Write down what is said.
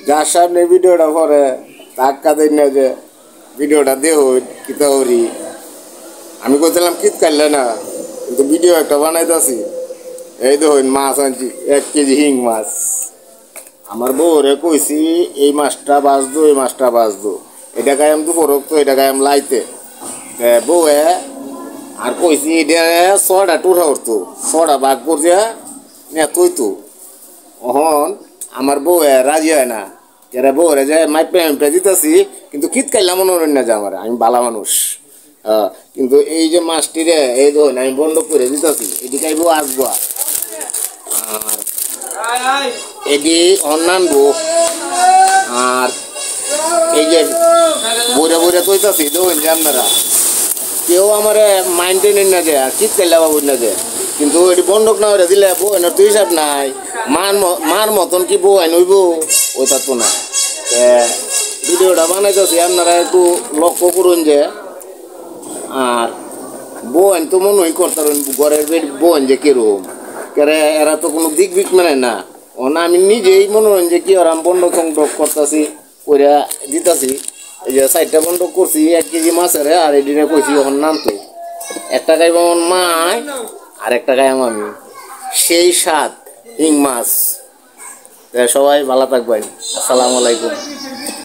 যার সামনে ভিডিওটা পরে ধাক্কা দেন না যে ভিডিওটা দেহ কিতা করি। আমি কইছিলাম কিত কাটলে না, কিন্তু ভিডিও একটা বানাইতেছি। এই দেখুন মাছ আনছি 1 কেজি হিং মাছ। আমার বউরে কইছি এই মাছটা বাঁচবো, এই মাছটা বাঁচবো, এটা গায়ে আমি দুপুর তো এটা গায়ে আমি লাইতে বউয়ে আর কইছি এটা 6টা টুরা করতো, 6টা ভাগ করছে না তুই তো অহন আমার বউয়ে রাজি হয় না। যারা বউরে যে মাইপে দিতেছি, কিন্তু কিত কাইলাম মনে হয় না যে আমার আমি ভালো মানুষ। কিন্তু এই যে মাছটি রে এই ধরুন আমি বন্ধ করে দিতেছি, এটি খাইবো আসবো। আর এটি অন্যানবো। আর এই যে বইরা বইরা কইতাছি দেখুন যে আপনারা কেউ আমার মাইন্ডে নেন না যে আর চিৎ কাইলা বাবুর না যে, কিন্তু এটি বন্ধক না হয়ে দিলে বউ এনার তো হিসাব নাই। মার মতন কি বউ আইন হইব ওটা তো না। ভিডিওটা বানাইতেছি আপনারা একটু লক্ষ্য করুন যে। আর বউ আইন তো মনে হয় করতারেন ঘরের বউ আইন যে কিরকম কেরে, এরা তো কোনো দিক বিক মানে না। না আমি নিজেই মনে হয় যে কি আর আমি বন্ধক টক করতেছি ওইরা দিতেছি। এই যে 4টা বন্ধক করছি 1 কেজি মাছের, আর এদিনে কইছি ওর নাম তো 1 টাকায় আমার মায় আর 1 টাকায় আমি, সেই স্বাদ হিং মাছ। সবাই ভালো থাকবেন, আসসালামু আলাইকুম।